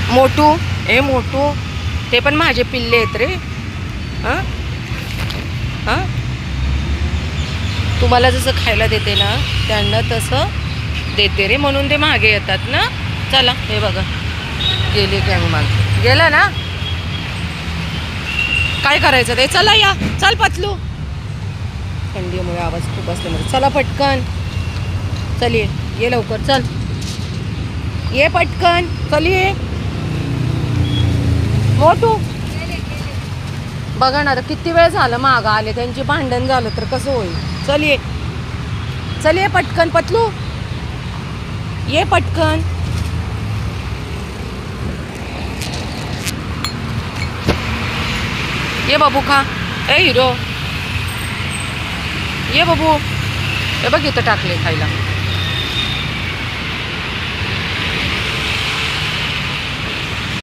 मोटू, ए मोटू, ते पण माझे पिल्ले आहेत रे. हां हां, तुम्हाला जसं खायला देते ना त्यांना तसं देते रे, म्हणून ते मागे येतात ना. चला हे बघा, गेले की आम्ही मागे गेला ना. काय करायचं ते, चला या, चल पतलू. थंडीमुळे आवाज खूप असल्यामुळे चला पटकन, चल ये लवकर, चल ये पटकन, चल ये मोटू. बघा ना आता किती वेळ झालं मागं आले, त्यांची भांडण झालं तर कसं होईल. चल ये पटकन पतलू, ये पटकन. ये बाबू खा, ए हिरो, ये बाबू. हे बघ इथं टाकले खायला.